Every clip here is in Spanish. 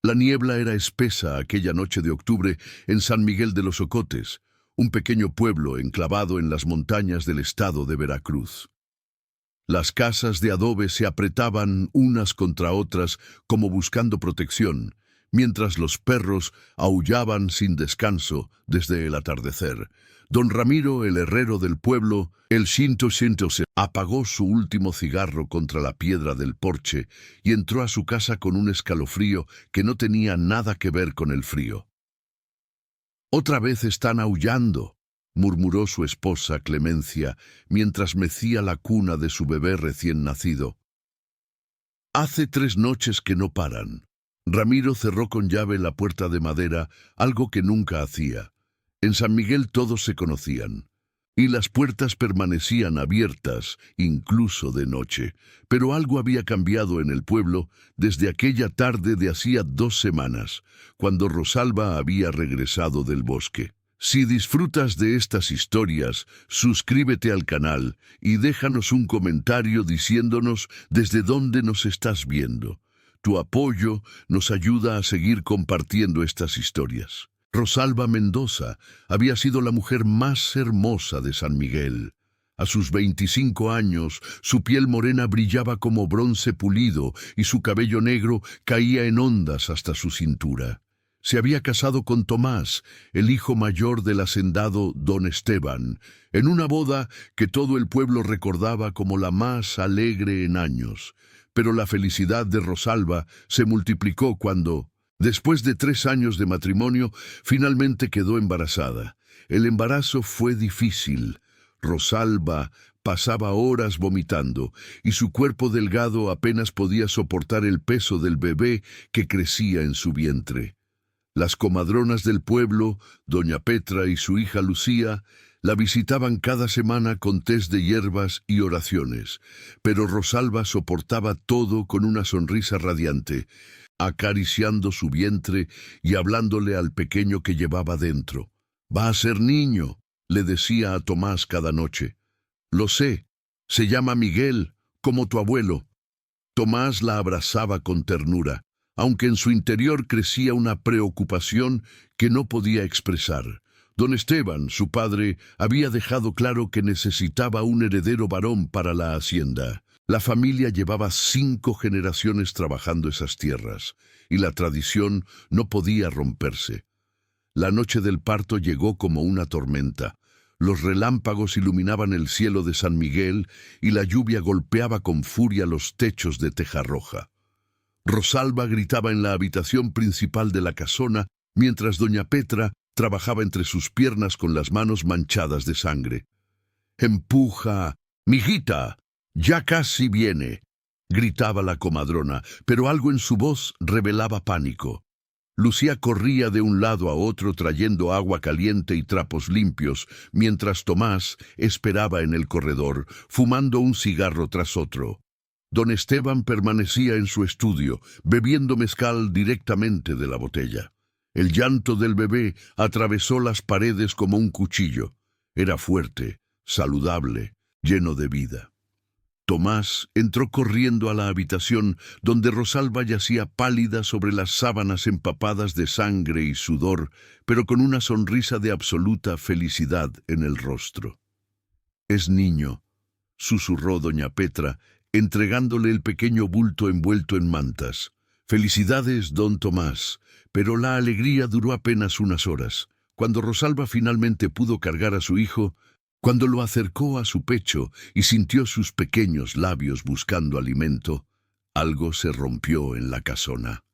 La niebla era espesa aquella noche de octubre en San Miguel de los Ocotes, un pequeño pueblo enclavado en las montañas del estado de Veracruz. Las casas de adobe se apretaban unas contra otras como buscando protección, mientras los perros aullaban sin descanso desde el atardecer. Don Ramiro, el herrero del pueblo, el Shinto se apagó su último cigarro contra la piedra del porche y entró a su casa con un escalofrío que no tenía nada que ver con el frío. «Otra vez están aullando», murmuró su esposa Clemencia mientras mecía la cuna de su bebé recién nacido. «Hace 3 noches que no paran». Ramiro cerró con llave la puerta de madera, algo que nunca hacía. En San Miguel todos se conocían, y las puertas permanecían abiertas, incluso de noche. Pero algo había cambiado en el pueblo desde aquella tarde de hacía 2 semanas, cuando Rosalba había regresado del bosque. Si disfrutas de estas historias, suscríbete al canal y déjanos un comentario diciéndonos desde dónde nos estás viendo. Tu apoyo nos ayuda a seguir compartiendo estas historias. Rosalba Mendoza había sido la mujer más hermosa de San Miguel. A sus 25 años, su piel morena brillaba como bronce pulido y su cabello negro caía en ondas hasta su cintura. Se había casado con Tomás, el hijo mayor del hacendado don Esteban, en una boda que todo el pueblo recordaba como la más alegre en años. Pero la felicidad de Rosalba se multiplicó cuando, después de 3 años de matrimonio, finalmente quedó embarazada. El embarazo fue difícil. Rosalba pasaba horas vomitando y su cuerpo delgado apenas podía soportar el peso del bebé que crecía en su vientre. Las comadronas del pueblo, doña Petra y su hija Lucía, la visitaban cada semana con tés de hierbas y oraciones, pero Rosalba soportaba todo con una sonrisa radiante, acariciando su vientre y hablándole al pequeño que llevaba dentro. «Va a ser niño», le decía a Tomás cada noche. «Lo sé, se llama Miguel, como tu abuelo». Tomás la abrazaba con ternura, aunque en su interior crecía una preocupación que no podía expresar. Don Esteban, su padre, había dejado claro que necesitaba un heredero varón para la hacienda. La familia llevaba 5 generaciones trabajando esas tierras, y la tradición no podía romperse. La noche del parto llegó como una tormenta. Los relámpagos iluminaban el cielo de San Miguel y la lluvia golpeaba con furia los techos de teja roja. Rosalba gritaba en la habitación principal de la casona, mientras doña Petra trabajaba entre sus piernas con las manos manchadas de sangre. «Empuja, mijita, ya casi viene», gritaba la comadrona, pero algo en su voz revelaba pánico. Lucía corría de un lado a otro trayendo agua caliente y trapos limpios, mientras Tomás esperaba en el corredor, fumando un cigarro tras otro. Don Esteban permanecía en su estudio, bebiendo mezcal directamente de la botella. El llanto del bebé atravesó las paredes como un cuchillo. Era fuerte, saludable, lleno de vida. Tomás entró corriendo a la habitación donde Rosalba yacía pálida sobre las sábanas empapadas de sangre y sudor, pero con una sonrisa de absoluta felicidad en el rostro. «Es niño», susurró doña Petra, entregándole el pequeño bulto envuelto en mantas. «Felicidades, don Tomás», pero la alegría duró apenas unas horas. Cuando Rosalba finalmente pudo cargar a su hijo, cuando lo acercó a su pecho y sintió sus pequeños labios buscando alimento, algo se rompió en la casona.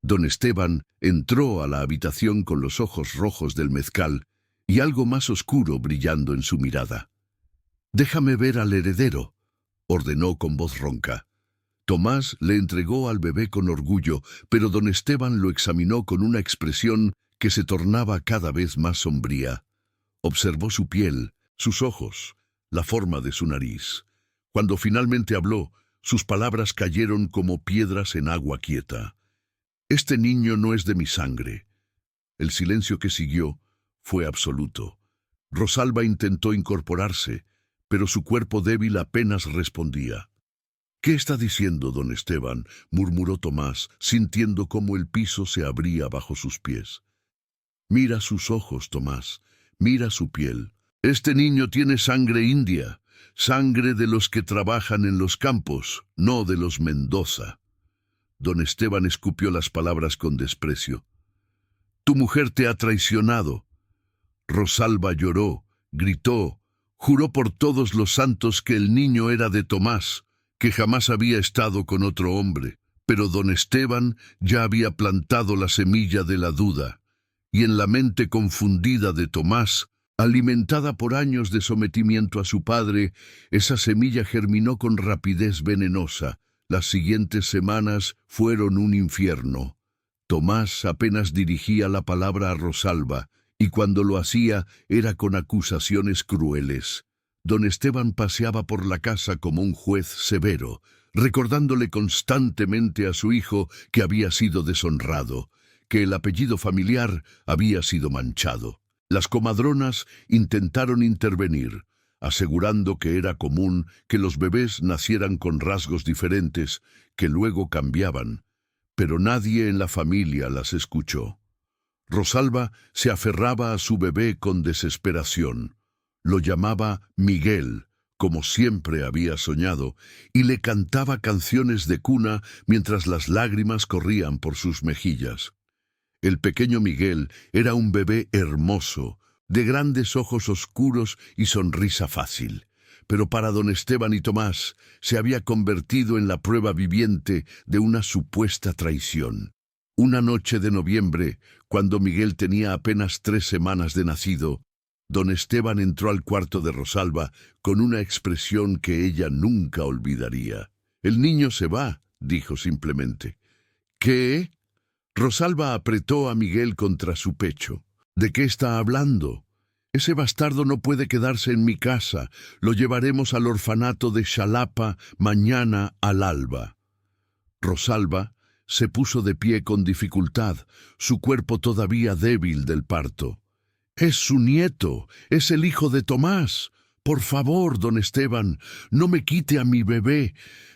Don Esteban entró a la habitación con los ojos rojos del mezcal y algo más oscuro brillando en su mirada. «Déjame ver al heredero», ordenó con voz ronca. Tomás le entregó al bebé con orgullo, pero don Esteban lo examinó con una expresión que se tornaba cada vez más sombría. Observó su piel, sus ojos, la forma de su nariz. Cuando finalmente habló, sus palabras cayeron como piedras en agua quieta. «Este niño no es de mi sangre». El silencio que siguió fue absoluto. Rosalba intentó incorporarse, pero su cuerpo débil apenas respondía. —¿Qué está diciendo don Esteban? —murmuró Tomás, sintiendo cómo el piso se abría bajo sus pies. —Mira sus ojos, Tomás, mira su piel. Este niño tiene sangre india, sangre de los que trabajan en los campos, no de los Mendoza. Don Esteban escupió las palabras con desprecio. —Tu mujer te ha traicionado. Rosalba lloró, gritó, juró por todos los santos que el niño era de Tomás, que jamás había estado con otro hombre. Pero don Esteban ya había plantado la semilla de la duda, y en la mente confundida de Tomás, alimentada por años de sometimiento a su padre, esa semilla germinó con rapidez venenosa. Las siguientes semanas fueron un infierno. Tomás apenas dirigía la palabra a Rosalba, y cuando lo hacía era con acusaciones crueles. Don Esteban paseaba por la casa como un juez severo, recordándole constantemente a su hijo que había sido deshonrado, que el apellido familiar había sido manchado. Las comadronas intentaron intervenir, asegurando que era común que los bebés nacieran con rasgos diferentes, que luego cambiaban, pero nadie en la familia las escuchó. Rosalba se aferraba a su bebé con desesperación. Lo llamaba Miguel, como siempre había soñado, y le cantaba canciones de cuna mientras las lágrimas corrían por sus mejillas. El pequeño Miguel era un bebé hermoso, de grandes ojos oscuros y sonrisa fácil, pero para don Esteban y Tomás se había convertido en la prueba viviente de una supuesta traición. Una noche de noviembre, cuando Miguel tenía apenas 3 semanas de nacido, don Esteban entró al cuarto de Rosalba con una expresión que ella nunca olvidaría. «El niño se va», dijo simplemente. «¿Qué?» Rosalba apretó a Miguel contra su pecho. «¿De qué está hablando? Ese bastardo no puede quedarse en mi casa. Lo llevaremos al orfanato de Xalapa mañana al alba». Rosalba se puso de pie con dificultad, su cuerpo todavía débil del parto. «Es su nieto, es el hijo de Tomás. Por favor, don Esteban, no me quite a mi bebé».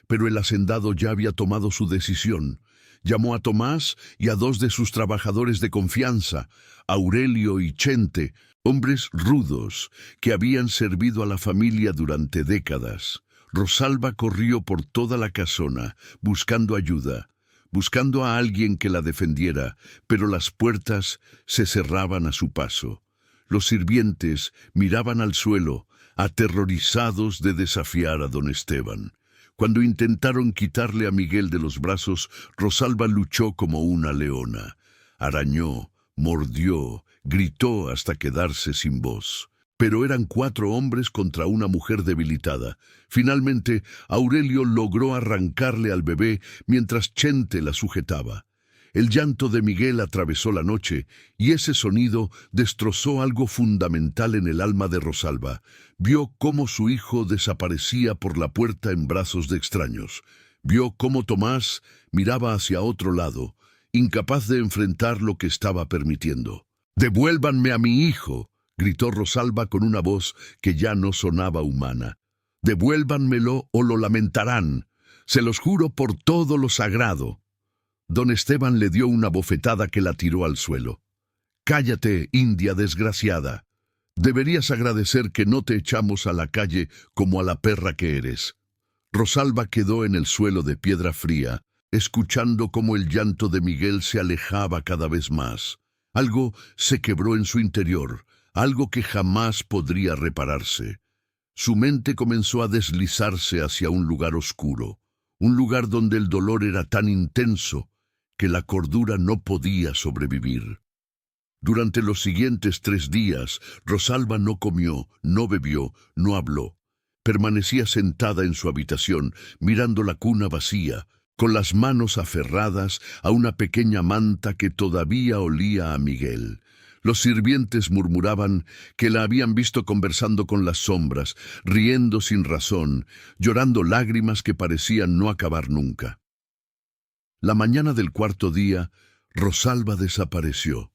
Pero el hacendado ya había tomado su decisión. Llamó a Tomás y a 2 de sus trabajadores de confianza, Aurelio y Chente, hombres rudos que habían servido a la familia durante décadas. Rosalba corrió por toda la casona, buscando ayuda, buscando a alguien que la defendiera, pero las puertas se cerraban a su paso. Los sirvientes miraban al suelo, aterrorizados de desafiar a don Esteban. Cuando intentaron quitarle a Miguel de los brazos, Rosalba luchó como una leona. Arañó, mordió, gritó hasta quedarse sin voz. Pero eran 4 hombres contra una mujer debilitada. Finalmente, Aurelio logró arrancarle al bebé mientras Chente la sujetaba. El llanto de Miguel atravesó la noche, y ese sonido destrozó algo fundamental en el alma de Rosalba. Vio cómo su hijo desaparecía por la puerta en brazos de extraños. Vio cómo Tomás miraba hacia otro lado, incapaz de enfrentar lo que estaba permitiendo. «¡Devuélvanme a mi hijo!», gritó Rosalba con una voz que ya no sonaba humana. «Devuélvanmelo o lo lamentarán. Se los juro por todo lo sagrado». Don Esteban le dio una bofetada que la tiró al suelo. «Cállate, india desgraciada. Deberías agradecer que no te echamos a la calle como a la perra que eres». Rosalba quedó en el suelo de piedra fría, escuchando cómo el llanto de Miguel se alejaba cada vez más. Algo se quebró en su interior, algo que jamás podría repararse. Su mente comenzó a deslizarse hacia un lugar oscuro, un lugar donde el dolor era tan intenso que la cordura no podía sobrevivir. Durante los siguientes 3 días, Rosalba no comió, no bebió, no habló. Permanecía sentada en su habitación, mirando la cuna vacía, con las manos aferradas a una pequeña manta que todavía olía a Miguel. Los sirvientes murmuraban que la habían visto conversando con las sombras, riendo sin razón, llorando lágrimas que parecían no acabar nunca. La mañana del 4.º día, Rosalba desapareció.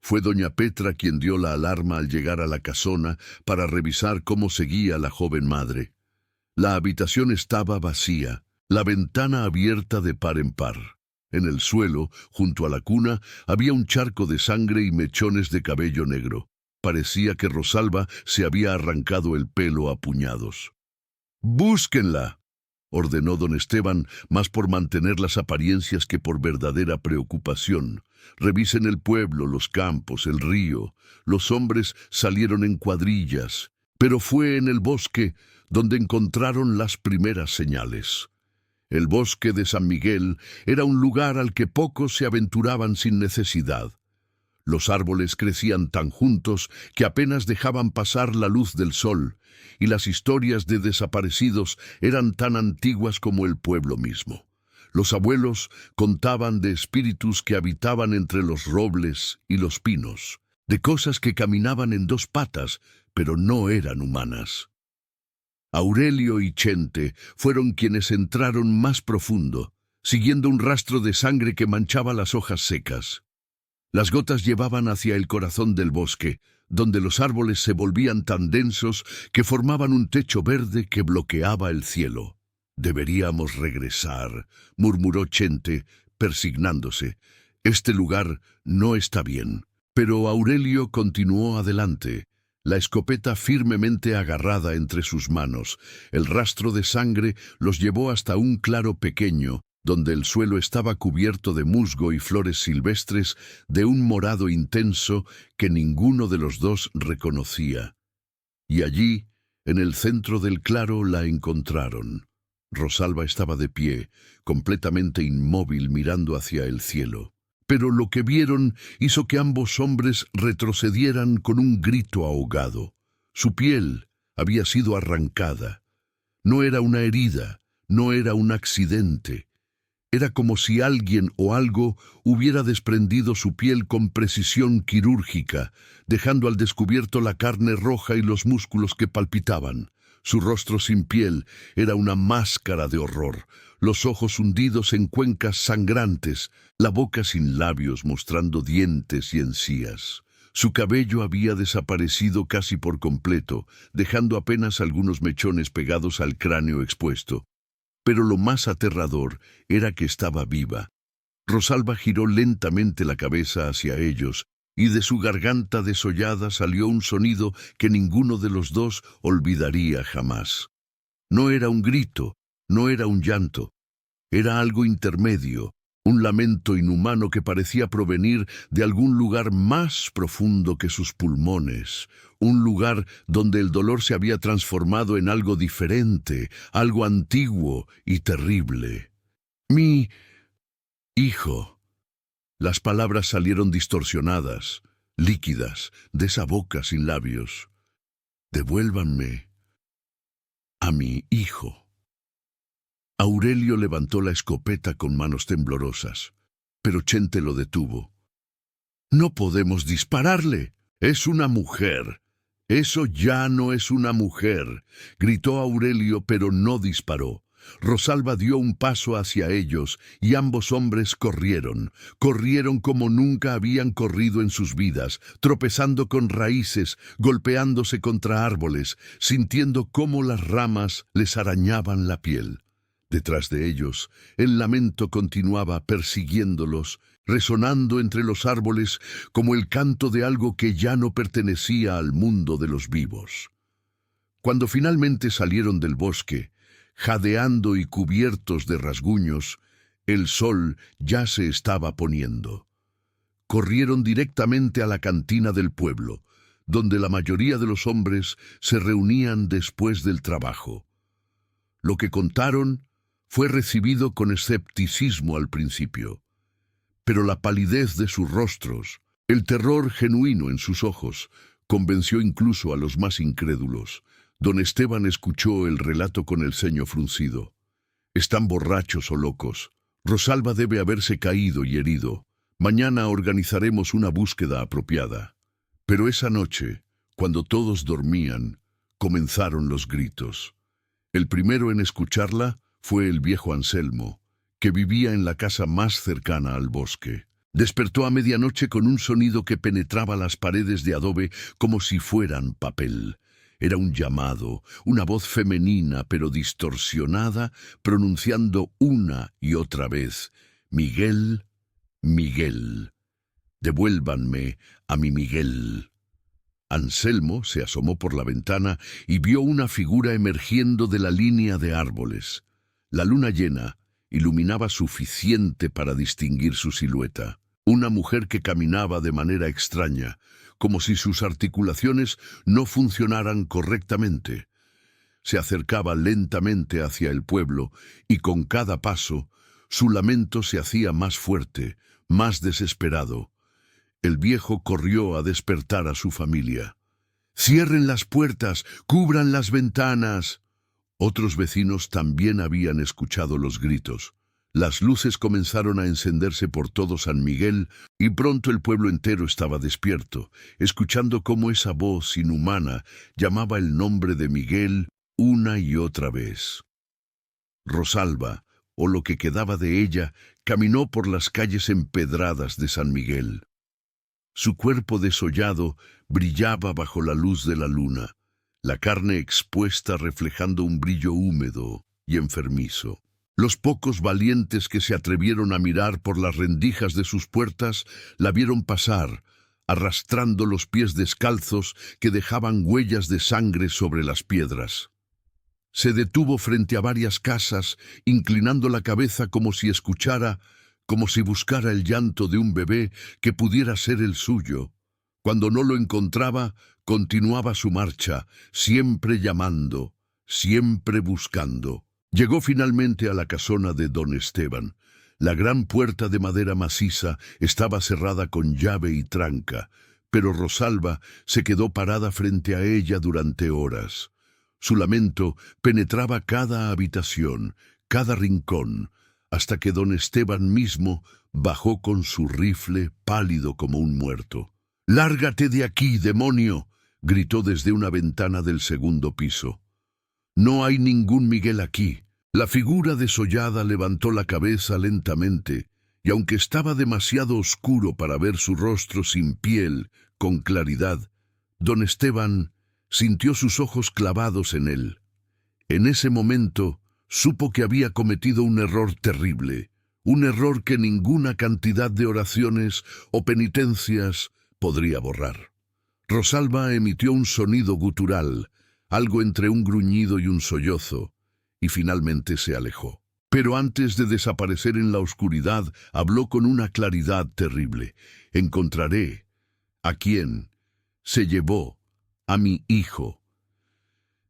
Fue doña Petra quien dio la alarma al llegar a la casona para revisar cómo seguía la joven madre. La habitación estaba vacía. La ventana abierta de par en par. En el suelo, junto a la cuna, había un charco de sangre y mechones de cabello negro. Parecía que Rosalba se había arrancado el pelo a puñados. «¡Búsquenla!», ordenó don Esteban, más por mantener las apariencias que por verdadera preocupación. «Revisen el pueblo, los campos, el río». Los hombres salieron en cuadrillas, pero fue en el bosque donde encontraron las primeras señales. El bosque de San Miguel era un lugar al que pocos se aventuraban sin necesidad. Los árboles crecían tan juntos que apenas dejaban pasar la luz del sol, y las historias de desaparecidos eran tan antiguas como el pueblo mismo. Los abuelos contaban de espíritus que habitaban entre los robles y los pinos, de cosas que caminaban en dos patas, pero no eran humanas. Aurelio y Chente fueron quienes entraron más profundo, siguiendo un rastro de sangre que manchaba las hojas secas. Las gotas llevaban hacia el corazón del bosque, donde los árboles se volvían tan densos que formaban un techo verde que bloqueaba el cielo. «Deberíamos regresar», murmuró Chente, persignándose. «Este lugar no está bien». Pero Aurelio continuó adelante, la escopeta firmemente agarrada entre sus manos. El rastro de sangre los llevó hasta un claro pequeño, donde el suelo estaba cubierto de musgo y flores silvestres de un morado intenso que ninguno de los dos reconocía. Y allí, en el centro del claro, la encontraron. Rosalba estaba de pie, completamente inmóvil, mirando hacia el cielo. Pero lo que vieron hizo que ambos hombres retrocedieran con un grito ahogado. Su piel había sido arrancada. No era una herida, no era un accidente. Era como si alguien o algo hubiera desprendido su piel con precisión quirúrgica, dejando al descubierto la carne roja y los músculos que palpitaban. Su rostro sin piel era una máscara de horror, los ojos hundidos en cuencas sangrantes, la boca sin labios mostrando dientes y encías. Su cabello había desaparecido casi por completo, dejando apenas algunos mechones pegados al cráneo expuesto. Pero lo más aterrador era que estaba viva. Rosalba giró lentamente la cabeza hacia ellos, y de su garganta desollada salió un sonido que ninguno de los dos olvidaría jamás. No era un grito, no era un llanto, era algo intermedio, un lamento inhumano que parecía provenir de algún lugar más profundo que sus pulmones, un lugar donde el dolor se había transformado en algo diferente, algo antiguo y terrible. «Mi hijo». Las palabras salieron distorsionadas, líquidas, de esa boca sin labios. «Devuélvanme a mi hijo». Aurelio levantó la escopeta con manos temblorosas, pero Chente lo detuvo. «No podemos dispararle. Es una mujer». «Eso ya no es una mujer», gritó Aurelio, pero no disparó. Rosalba dio un paso hacia ellos y ambos hombres corrieron como nunca habían corrido en sus vidas, tropezando con raíces, golpeándose contra árboles, sintiendo cómo las ramas les arañaban la piel. Detrás de ellos, el lamento continuaba persiguiéndolos, resonando entre los árboles como el canto de algo que ya no pertenecía al mundo de los vivos. Cuando finalmente salieron del bosque, jadeando y cubiertos de rasguños, el sol ya se estaba poniendo. Corrieron directamente a la cantina del pueblo, donde la mayoría de los hombres se reunían después del trabajo. Lo que contaron fue recibido con escepticismo al principio, pero la palidez de sus rostros, el terror genuino en sus ojos, convenció incluso a los más incrédulos. Don Esteban escuchó el relato con el ceño fruncido. «Están borrachos o locos. Rosalba debe haberse caído y herido. Mañana organizaremos una búsqueda apropiada». Pero esa noche, cuando todos dormían, comenzaron los gritos. El primero en escucharla fue el viejo Anselmo, que vivía en la casa más cercana al bosque. Despertó a medianoche con un sonido que penetraba las paredes de adobe como si fueran papel. Era un llamado, una voz femenina pero distorsionada, pronunciando una y otra vez: Miguel, Miguel, devuélvanme a mi Miguel. Anselmo se asomó por la ventana y vio una figura emergiendo de la línea de árboles. La luna llena iluminaba suficiente para distinguir su silueta. Una mujer que caminaba de manera extraña, como si sus articulaciones no funcionaran correctamente. Se acercaba lentamente hacia el pueblo y con cada paso su lamento se hacía más fuerte, más desesperado. El viejo corrió a despertar a su familia. «¡Cierren las puertas! ¡Cubran las ventanas!». Otros vecinos también habían escuchado los gritos. Las luces comenzaron a encenderse por todo San Miguel y pronto el pueblo entero estaba despierto, escuchando cómo esa voz inhumana llamaba el nombre de Miguel una y otra vez. Rosalba, o lo que quedaba de ella, caminó por las calles empedradas de San Miguel. Su cuerpo desollado brillaba bajo la luz de la luna, la carne expuesta reflejando un brillo húmedo y enfermizo. Los pocos valientes que se atrevieron a mirar por las rendijas de sus puertas la vieron pasar, arrastrando los pies descalzos que dejaban huellas de sangre sobre las piedras. Se detuvo frente a varias casas, inclinando la cabeza como si escuchara, como si buscara el llanto de un bebé que pudiera ser el suyo. Cuando no lo encontraba, continuaba su marcha, siempre llamando, siempre buscando. Llegó finalmente a la casona de don Esteban. La gran puerta de madera maciza estaba cerrada con llave y tranca, pero Rosalba se quedó parada frente a ella durante horas. Su lamento penetraba cada habitación, cada rincón, hasta que don Esteban mismo bajó con su rifle pálido como un muerto. «¡Lárgate de aquí, demonio!», gritó desde una ventana del segundo piso. «No hay ningún Miguel aquí». La figura desollada levantó la cabeza lentamente, y aunque estaba demasiado oscuro para ver su rostro sin piel, con claridad, don Esteban sintió sus ojos clavados en él. En ese momento supo que había cometido un error terrible, un error que ninguna cantidad de oraciones o penitencias podría borrar. Rosalba emitió un sonido gutural, algo entre un gruñido y un sollozo, y finalmente se alejó. Pero antes de desaparecer en la oscuridad, habló con una claridad terrible. «Encontraré a quien se llevó a mi hijo».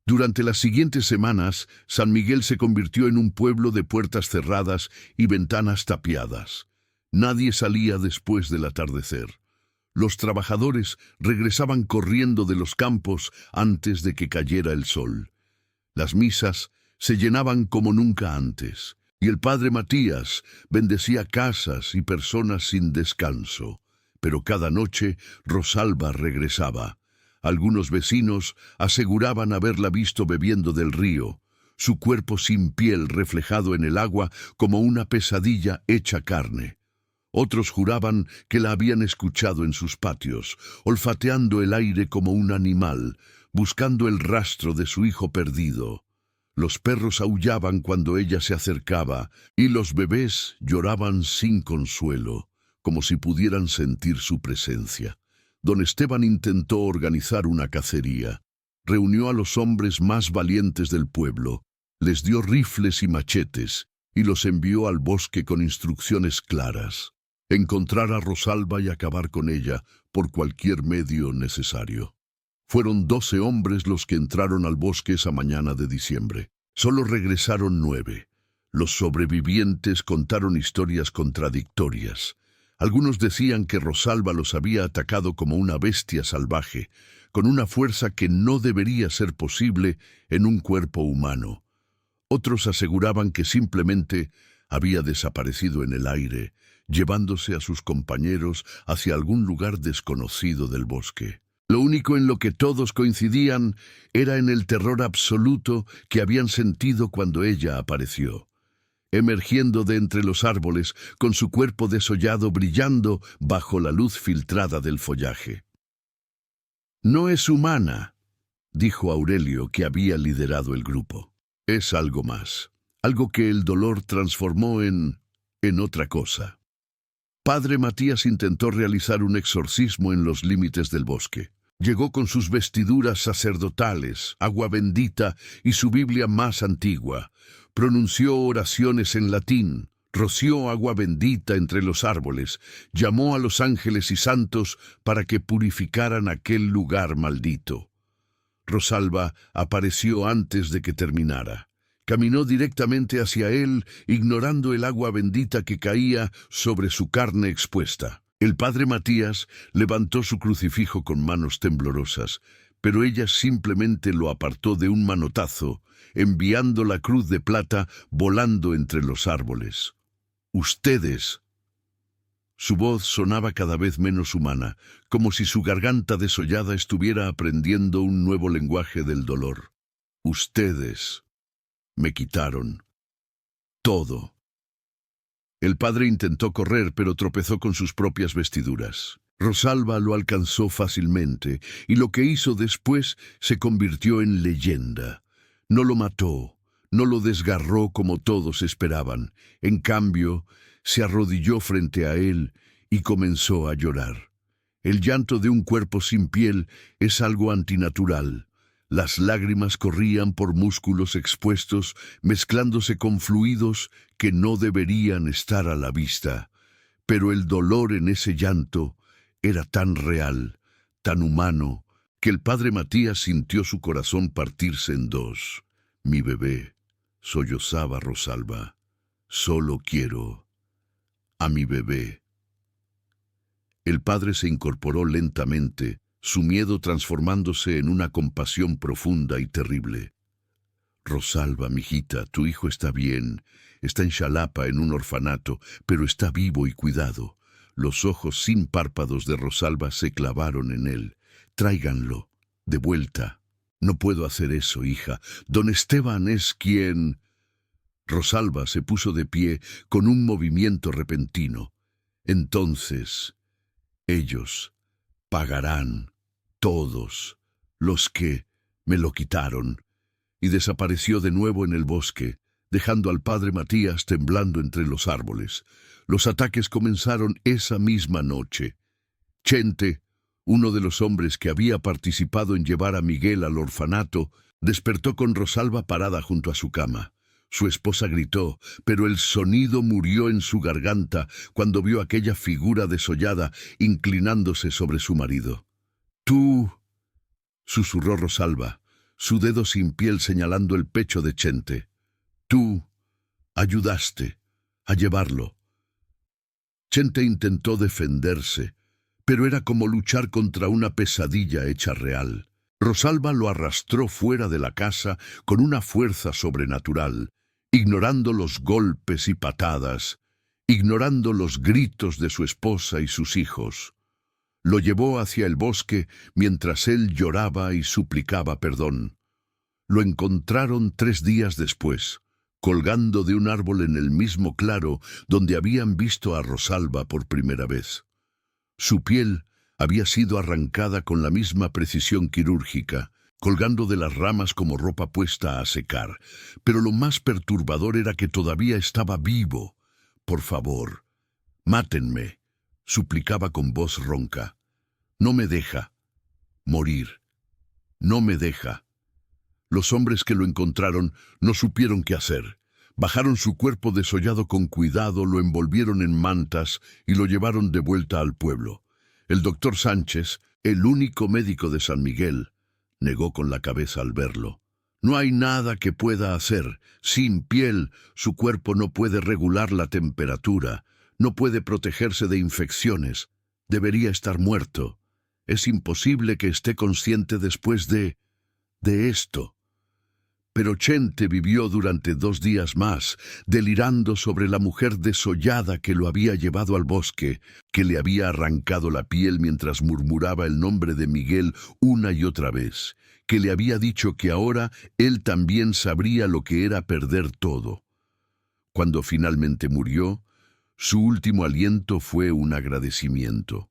Durante las siguientes semanas, San Miguel se convirtió en un pueblo de puertas cerradas y ventanas tapiadas. Nadie salía después del atardecer. Los trabajadores regresaban corriendo de los campos antes de que cayera el sol. Las misas se llenaban como nunca antes, y el padre Matías bendecía casas y personas sin descanso. Pero cada noche Rosalba regresaba. Algunos vecinos aseguraban haberla visto bebiendo del río, su cuerpo sin piel reflejado en el agua como una pesadilla hecha carne. Otros juraban que la habían escuchado en sus patios, olfateando el aire como un animal, buscando el rastro de su hijo perdido. Los perros aullaban cuando ella se acercaba, y los bebés lloraban sin consuelo, como si pudieran sentir su presencia. Don Esteban intentó organizar una cacería. Reunió a los hombres más valientes del pueblo, les dio rifles y machetes, y los envió al bosque con instrucciones claras: encontrar a Rosalba y acabar con ella por cualquier medio necesario. Fueron 12 hombres los que entraron al bosque esa mañana de diciembre. Solo regresaron 9. Los sobrevivientes contaron historias contradictorias. Algunos decían que Rosalba los había atacado como una bestia salvaje, con una fuerza que no debería ser posible en un cuerpo humano. Otros aseguraban que simplemente había desaparecido en el aire, llevándose a sus compañeros hacia algún lugar desconocido del bosque. Lo único en lo que todos coincidían era en el terror absoluto que habían sentido cuando ella apareció, emergiendo de entre los árboles con su cuerpo desollado brillando bajo la luz filtrada del follaje. «No es humana», dijo Aurelio, que había liderado el grupo. Es algo más, algo que el dolor transformó en otra cosa. Padre Matías intentó realizar un exorcismo en los límites del bosque. Llegó con sus vestiduras sacerdotales, agua bendita y su Biblia más antigua. Pronunció oraciones en latín, roció agua bendita entre los árboles, llamó a los ángeles y santos para que purificaran aquel lugar maldito. Rosalba apareció antes de que terminara. Caminó directamente hacia él, ignorando el agua bendita que caía sobre su carne expuesta. El padre Matías levantó su crucifijo con manos temblorosas, pero ella simplemente lo apartó de un manotazo, enviando la cruz de plata volando entre los árboles. «Ustedes». Su voz sonaba cada vez menos humana, como si su garganta desollada estuviera aprendiendo un nuevo lenguaje del dolor. «Ustedes me quitaron todo». El padre intentó correr, pero tropezó con sus propias vestiduras. Rosalba lo alcanzó fácilmente, y lo que hizo después se convirtió en leyenda. No lo mató, no lo desgarró como todos esperaban. En cambio, se arrodilló frente a él y comenzó a llorar. El llanto de un cuerpo sin piel es algo antinatural. Las lágrimas corrían por músculos expuestos, mezclándose con fluidos que no deberían estar a la vista. Pero el dolor en ese llanto era tan real, tan humano, que el padre Matías sintió su corazón partirse en dos. «Mi bebé», sollozaba Rosalba, «solo quiero a mi bebé». El padre se incorporó lentamente, su miedo transformándose en una compasión profunda y terrible. «Rosalba, mijita, tu hijo está bien. Está en Xalapa, en un orfanato, pero está vivo y cuidado». Los ojos sin párpados de Rosalba se clavaron en él. «Tráiganlo, de vuelta». «No puedo hacer eso, hija. Don Esteban es quien...» Rosalba se puso de pie con un movimiento repentino. «Entonces, ellos pagarán, todos los que me lo quitaron». Y desapareció de nuevo en el bosque, dejando al padre Matías temblando entre los árboles. Los ataques comenzaron esa misma noche. Chente, uno de los hombres que había participado en llevar a Miguel al orfanato, despertó con Rosalba parada junto a su cama. Su esposa gritó, pero el sonido murió en su garganta cuando vio aquella figura desollada inclinándose sobre su marido. «Tú», susurró Rosalba, su dedo sin piel señalando el pecho de Chente. «Tú ayudaste a llevarlo». Chente intentó defenderse, pero era como luchar contra una pesadilla hecha real. Rosalba lo arrastró fuera de la casa con una fuerza sobrenatural, ignorando los golpes y patadas, ignorando los gritos de su esposa y sus hijos. Lo llevó hacia el bosque mientras él lloraba y suplicaba perdón. Lo encontraron 3 días después, colgando de un árbol en el mismo claro donde habían visto a Rosalba por primera vez. Su piel había sido arrancada con la misma precisión quirúrgica, colgando de las ramas como ropa puesta a secar, pero lo más perturbador era que todavía estaba vivo. «Por favor, mátenme», suplicaba con voz ronca. «No me deja morir. No me deja». Los hombres que lo encontraron no supieron qué hacer. Bajaron su cuerpo desollado con cuidado, lo envolvieron en mantas y lo llevaron de vuelta al pueblo. El doctor Sánchez, el único médico de San Miguel, negó con la cabeza al verlo. «No hay nada que pueda hacer. Sin piel, su cuerpo no puede regular la temperatura, no puede protegerse de infecciones. Debería estar muerto. Es imposible que esté consciente después de esto». Pero Chente vivió durante 2 días más, delirando sobre la mujer desollada que lo había llevado al bosque, que le había arrancado la piel mientras murmuraba el nombre de Miguel una y otra vez, que le había dicho que ahora él también sabría lo que era perder todo. Cuando finalmente murió, su último aliento fue un agradecimiento.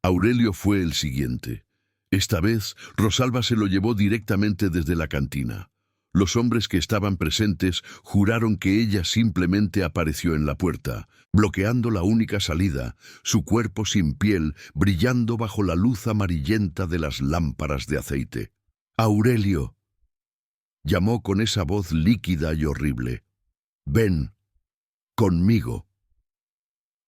Aurelio fue el siguiente. Esta vez, Rosalba se lo llevó directamente desde la cantina. Los hombres que estaban presentes juraron que ella simplemente apareció en la puerta, bloqueando la única salida, su cuerpo sin piel brillando bajo la luz amarillenta de las lámparas de aceite. «Aurelio», llamó con esa voz líquida y horrible. «Ven, conmigo».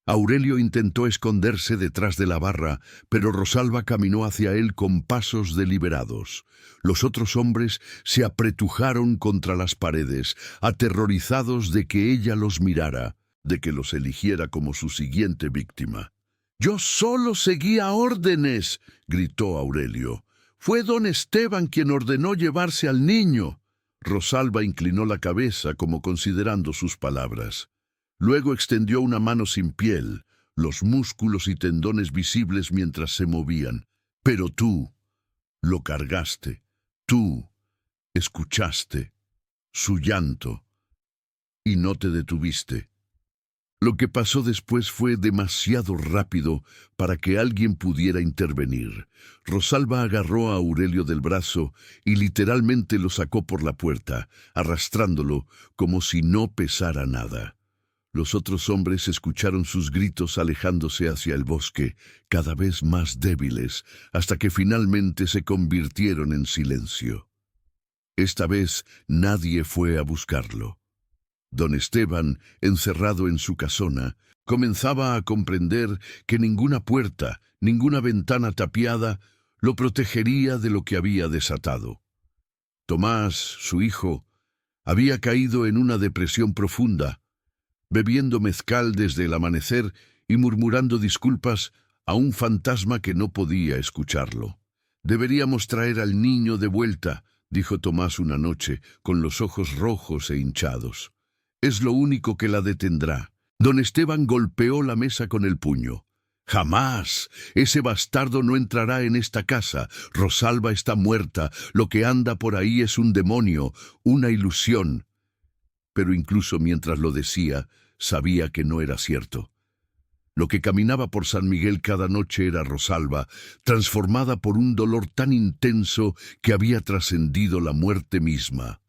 Aurelio intentó esconderse detrás de la barra, pero Rosalba caminó hacia él con pasos deliberados. Los otros hombres se apretujaron contra las paredes, aterrorizados de que ella los mirara, de que los eligiera como su siguiente víctima. «Yo solo seguía órdenes», gritó Aurelio. «Fue don Esteban quien ordenó llevarse al niño». Rosalba inclinó la cabeza como considerando sus palabras. Luego extendió una mano sin piel, los músculos y tendones visibles mientras se movían. «Pero tú lo cargaste, tú escuchaste su llanto y no te detuviste». Lo que pasó después fue demasiado rápido para que alguien pudiera intervenir. Rosalba agarró a Aurelio del brazo y literalmente lo sacó por la puerta, arrastrándolo como si no pesara nada. Los otros hombres escucharon sus gritos alejándose hacia el bosque, cada vez más débiles, hasta que finalmente se convirtieron en silencio. Esta vez nadie fue a buscarlo. Don Esteban, encerrado en su casona, comenzaba a comprender que ninguna puerta, ninguna ventana tapiada, lo protegería de lo que había desatado. Tomás, su hijo, había caído en una depresión profunda, bebiendo mezcal desde el amanecer y murmurando disculpas a un fantasma que no podía escucharlo. «Deberíamos traer al niño de vuelta», dijo Tomás una noche, con los ojos rojos e hinchados. «Es lo único que la detendrá». Don Esteban golpeó la mesa con el puño. «Jamás. Ese bastardo no entrará en esta casa. Rosalba está muerta. Lo que anda por ahí es un demonio, una ilusión». Pero incluso mientras lo decía, sabía que no era cierto. Lo que caminaba por San Miguel cada noche era Rosalba, transformada por un dolor tan intenso que había trascendido la muerte misma.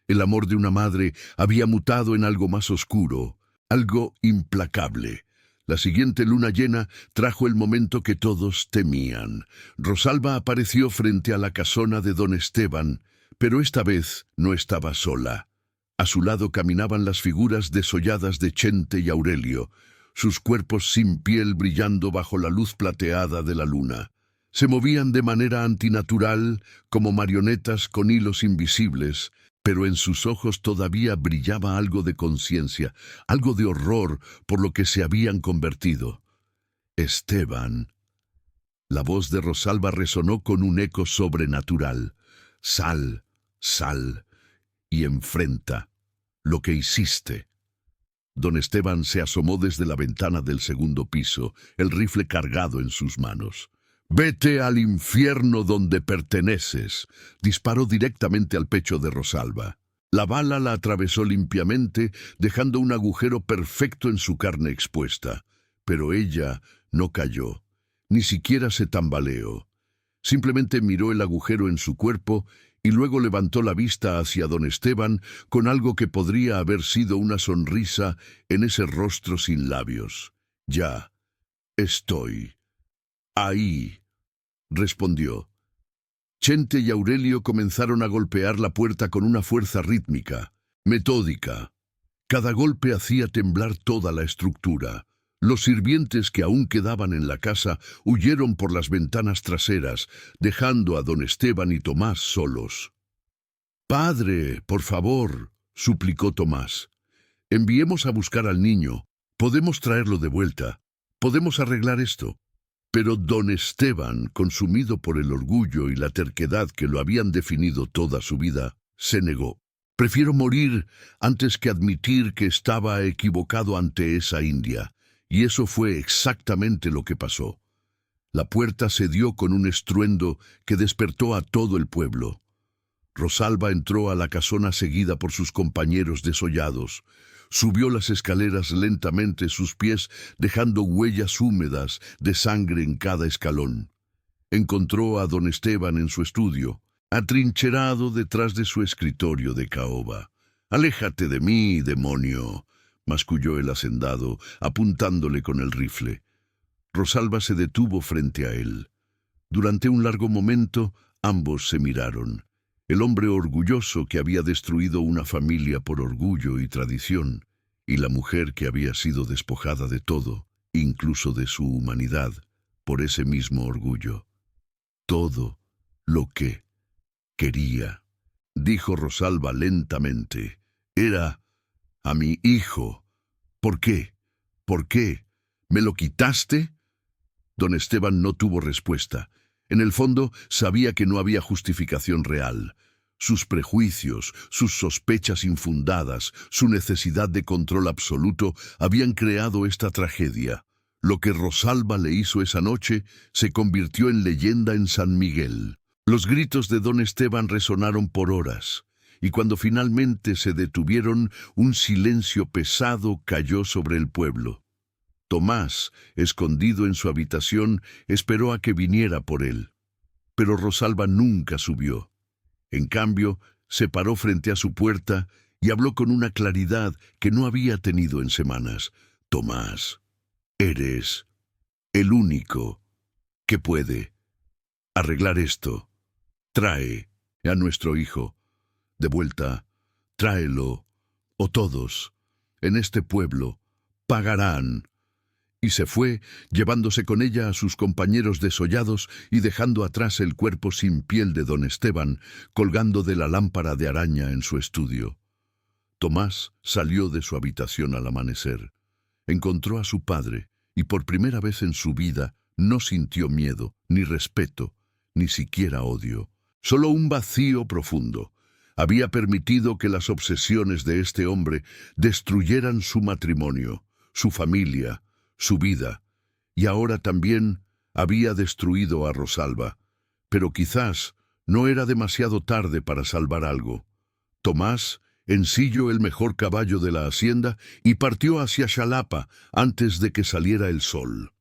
El amor de una madre había mutado en algo más oscuro, algo implacable. La siguiente luna llena trajo el momento que todos temían. Rosalba apareció frente a la casona de don Esteban, pero esta vez no estaba sola. A su lado caminaban las figuras desolladas de Chente y Aurelio, sus cuerpos sin piel brillando bajo la luz plateada de la luna. Se movían de manera antinatural, como marionetas con hilos invisibles, pero en sus ojos todavía brillaba algo de conciencia, algo de horror por lo que se habían convertido. «Esteban». La voz de Rosalba resonó con un eco sobrenatural. «Sal, sal, y enfrenta lo que hiciste». Don Esteban se asomó desde la ventana del segundo piso, el rifle cargado en sus manos. «Vete al infierno donde perteneces», disparó directamente al pecho de Rosalba. La bala la atravesó limpiamente, dejando un agujero perfecto en su carne expuesta. Pero ella no cayó, ni siquiera se tambaleó. Simplemente miró el agujero en su cuerpo y luego levantó la vista hacia don Esteban con algo que podría haber sido una sonrisa en ese rostro sin labios. «Ya estoy ahí», respondió. Chente y Aurelio comenzaron a golpear la puerta con una fuerza rítmica, metódica. Cada golpe hacía temblar toda la estructura. Los sirvientes que aún quedaban en la casa huyeron por las ventanas traseras, dejando a don Esteban y Tomás solos. «Padre, por favor», suplicó Tomás. «Enviemos a buscar al niño. Podemos traerlo de vuelta. Podemos arreglar esto». Pero don Esteban, consumido por el orgullo y la terquedad que lo habían definido toda su vida, se negó. «Prefiero morir antes que admitir que estaba equivocado ante esa india». Y eso fue exactamente lo que pasó. La puerta se dio con un estruendo que despertó a todo el pueblo. Rosalba entró a la casona seguida por sus compañeros desollados. Subió las escaleras lentamente, sus pies dejando huellas húmedas de sangre en cada escalón. Encontró a don Esteban en su estudio, atrincherado detrás de su escritorio de caoba. «Aléjate de mí, demonio», masculló el hacendado, apuntándole con el rifle. Rosalba se detuvo frente a él. Durante un largo momento, ambos se miraron. El hombre orgulloso que había destruido una familia por orgullo y tradición, y la mujer que había sido despojada de todo, incluso de su humanidad, por ese mismo orgullo. «Todo lo que quería», dijo Rosalba lentamente, «era a mi hijo. ¿Por qué? ¿Por qué? ¿Me lo quitaste?» Don Esteban no tuvo respuesta. En el fondo, sabía que no había justificación real. Sus prejuicios, sus sospechas infundadas, su necesidad de control absoluto habían creado esta tragedia. Lo que Rosalba le hizo esa noche se convirtió en leyenda en San Miguel. Los gritos de don Esteban resonaron por horas, y cuando finalmente se detuvieron, un silencio pesado cayó sobre el pueblo. Tomás, escondido en su habitación, esperó a que viniera por él. Pero Rosalba nunca subió. En cambio, se paró frente a su puerta y habló con una claridad que no había tenido en semanas. «Tomás, eres el único que puede arreglar esto. Trae a nuestro hijo de vuelta, tráelo, o todos en este pueblo pagarán». Y se fue, llevándose con ella a sus compañeros desollados y dejando atrás el cuerpo sin piel de don Esteban, colgando de la lámpara de araña en su estudio. Tomás salió de su habitación al amanecer. Encontró a su padre, y por primera vez en su vida no sintió miedo, ni respeto, ni siquiera odio. Solo un vacío profundo. Había permitido que las obsesiones de este hombre destruyeran su matrimonio, su familia, su vida, y ahora también había destruido a Rosalba. Pero quizás no era demasiado tarde para salvar algo. Tomás ensilló el mejor caballo de la hacienda y partió hacia Xalapa antes de que saliera el sol.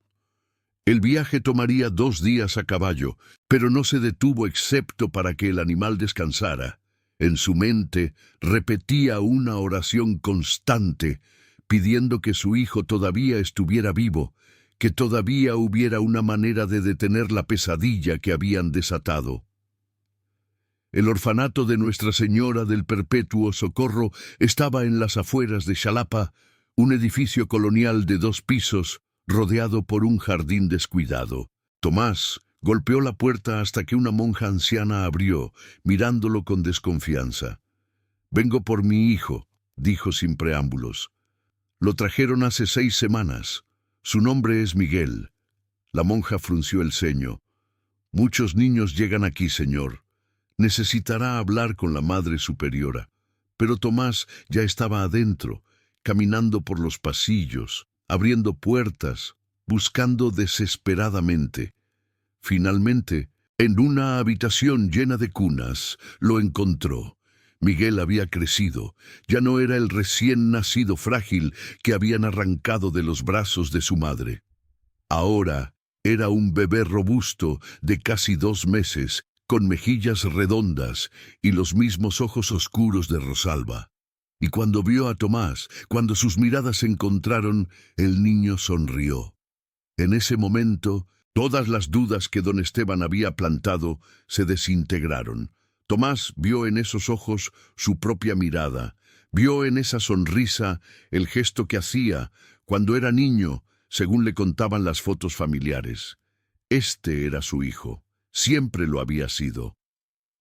El viaje tomaría 2 días a caballo, pero no se detuvo excepto para que el animal descansara. En su mente repetía una oración constante, pidiendo que su hijo todavía estuviera vivo, que todavía hubiera una manera de detener la pesadilla que habían desatado. El orfanato de Nuestra Señora del Perpetuo Socorro estaba en las afueras de Xalapa, un edificio colonial de 2 pisos, rodeado por un jardín descuidado. Tomás golpeó la puerta hasta que una monja anciana abrió, mirándolo con desconfianza. «Vengo por mi hijo», dijo sin preámbulos. «Lo trajeron hace 6 semanas. Su nombre es Miguel». La monja frunció el ceño. «Muchos niños llegan aquí, señor. Necesitará hablar con la Madre Superiora». Pero Tomás ya estaba adentro, caminando por los pasillos, abriendo puertas, buscando desesperadamente. Finalmente, en una habitación llena de cunas, lo encontró. Miguel había crecido, ya no era el recién nacido frágil que habían arrancado de los brazos de su madre. Ahora era un bebé robusto de casi 2 meses, con mejillas redondas y los mismos ojos oscuros de Rosalba. Y cuando vio a Tomás, cuando sus miradas se encontraron, el niño sonrió. En ese momento, todas las dudas que don Esteban había plantado se desintegraron. Tomás vio en esos ojos su propia mirada, vio en esa sonrisa el gesto que hacía cuando era niño, según le contaban las fotos familiares. Este era su hijo, siempre lo había sido.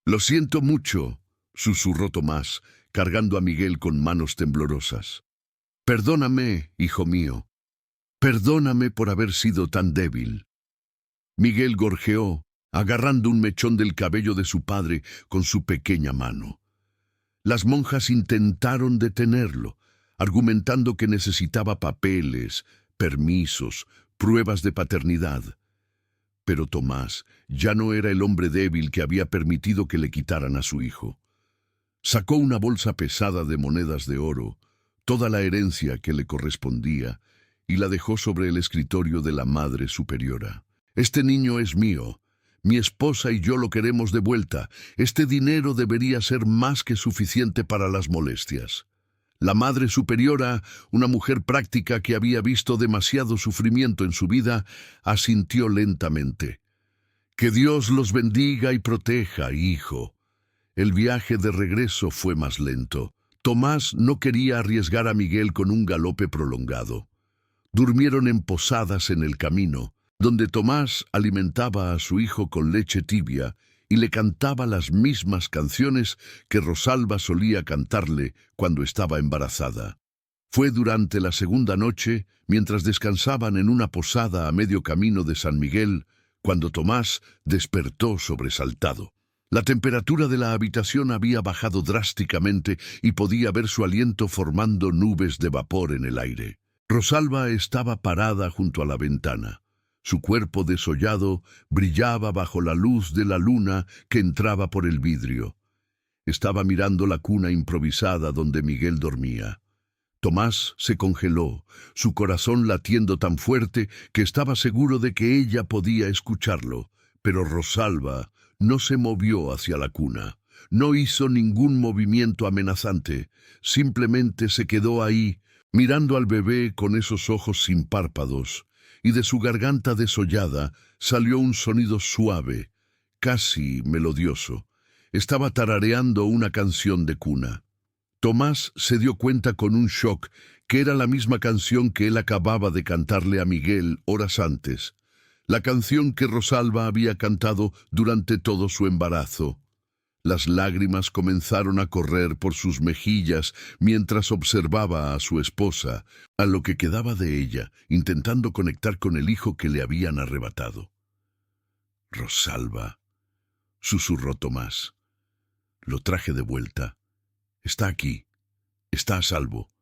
«Lo siento mucho», susurró Tomás, cargando a Miguel con manos temblorosas. «Perdóname, hijo mío. Perdóname por haber sido tan débil». Miguel gorjeó, agarrando un mechón del cabello de su padre con su pequeña mano. Las monjas intentaron detenerlo, argumentando que necesitaba papeles, permisos, pruebas de paternidad. Pero Tomás ya no era el hombre débil que había permitido que le quitaran a su hijo. Sacó una bolsa pesada de monedas de oro, toda la herencia que le correspondía, y la dejó sobre el escritorio de la Madre Superiora. «Este niño es mío, Mi esposa y yo lo queremos de vuelta. Este dinero debería ser más que suficiente para las molestias. La Madre Superiora, una mujer práctica que había visto demasiado sufrimiento en su vida, asintió lentamente. Que Dios los bendiga y proteja, hijo. El viaje de regreso fue más lento. Tomás no quería arriesgar a Miguel con un galope prolongado. Durmieron en posadas en el camino, donde Tomás alimentaba a su hijo con leche tibia y le cantaba las mismas canciones que Rosalba solía cantarle cuando estaba embarazada. Fue durante la segunda noche, mientras descansaban en una posada a medio camino de San Miguel, cuando Tomás despertó sobresaltado. La temperatura de la habitación había bajado drásticamente y podía ver su aliento formando nubes de vapor en el aire. Rosalba estaba parada junto a la ventana. Su cuerpo desollado brillaba bajo la luz de la luna que entraba por el vidrio. Estaba mirando la cuna improvisada donde Miguel dormía. Tomás se congeló, su corazón latiendo tan fuerte que estaba seguro de que ella podía escucharlo, pero Rosalba no se movió hacia la cuna. No hizo ningún movimiento amenazante, simplemente se quedó ahí, mirando al bebé con esos ojos sin párpados, y de su garganta desollada salió un sonido suave, casi melodioso. Estaba tarareando una canción de cuna. Tomás se dio cuenta con un shock que era la misma canción que él acababa de cantarle a Miguel horas antes, la canción que Rosalba había cantado durante todo su embarazo. Las lágrimas comenzaron a correr por sus mejillas mientras observaba a su esposa, a lo que quedaba de ella, intentando conectar con el hijo que le habían arrebatado. «Rosalba», susurró Tomás. «Lo traje de vuelta. Está aquí. Está a salvo».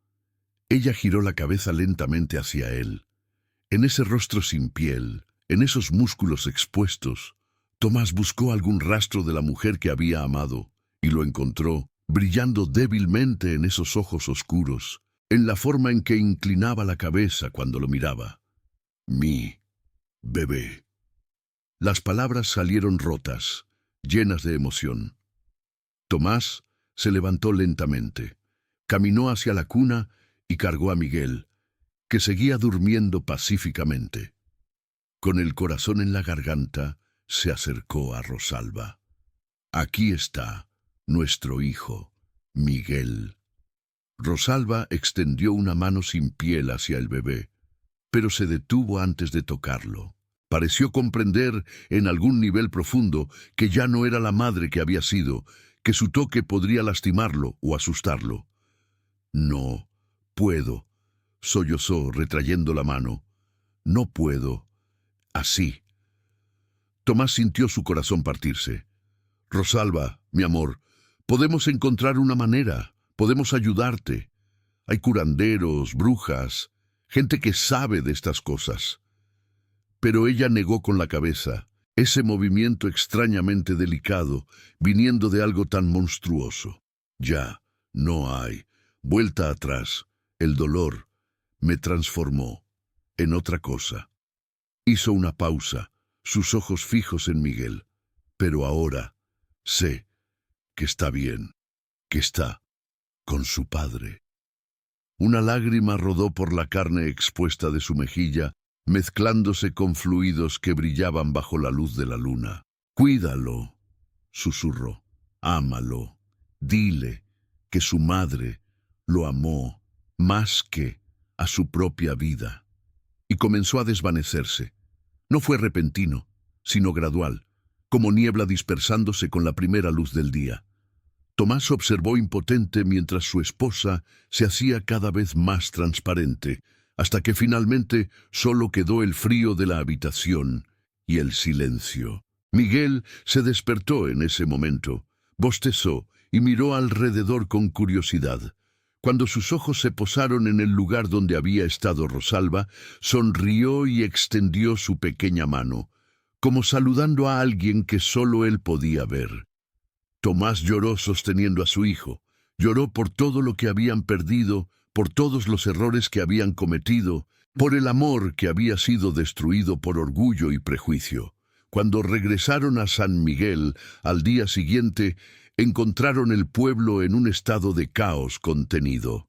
Ella giró la cabeza lentamente hacia él. En ese rostro sin piel, en esos músculos expuestos, Tomás buscó algún rastro de la mujer que había amado, y lo encontró, brillando débilmente en esos ojos oscuros, en la forma en que inclinaba la cabeza cuando lo miraba. «Mi bebé». Las palabras salieron rotas, llenas de emoción. Tomás se levantó lentamente, caminó hacia la cuna y cargó a Miguel, que seguía durmiendo pacíficamente. Con el corazón en la garganta, se acercó a Rosalba. «Aquí está nuestro hijo, Miguel». Rosalba extendió una mano sin piel hacia el bebé, pero se detuvo antes de tocarlo. Pareció comprender en algún nivel profundo que ya no era la madre que había sido, que su toque podría lastimarlo o asustarlo. «No puedo», sollozó retrayendo la mano. «No puedo. Así». Tomás sintió su corazón partirse. «Rosalba, mi amor, podemos encontrar una manera, podemos ayudarte. Hay curanderos, brujas, gente que sabe de estas cosas». Pero ella negó con la cabeza, ese movimiento extrañamente delicado, viniendo de algo tan monstruoso. «Ya, no hay vuelta atrás. El dolor me transformó en otra cosa». Hizo una pausa, sus ojos fijos en Miguel. «Pero ahora sé que está bien, que está con su padre». Una lágrima rodó por la carne expuesta de su mejilla, mezclándose con fluidos que brillaban bajo la luz de la luna. «Cuídalo», susurró. «Ámalo. Dile que su madre lo amó más que a su propia vida». Y comenzó a desvanecerse. No fue repentino, sino gradual, como niebla dispersándose con la primera luz del día. Tomás observó impotente mientras su esposa se hacía cada vez más transparente, hasta que finalmente solo quedó el frío de la habitación y el silencio. Miguel se despertó en ese momento, bostezó y miró alrededor con curiosidad. Cuando sus ojos se posaron en el lugar donde había estado Rosalba, sonrió y extendió su pequeña mano, como saludando a alguien que solo él podía ver. Tomás lloró sosteniendo a su hijo, lloró por todo lo que habían perdido, por todos los errores que habían cometido, por el amor que había sido destruido por orgullo y prejuicio. Cuando regresaron a San Miguel al día siguiente, encontraron el pueblo en un estado de caos contenido.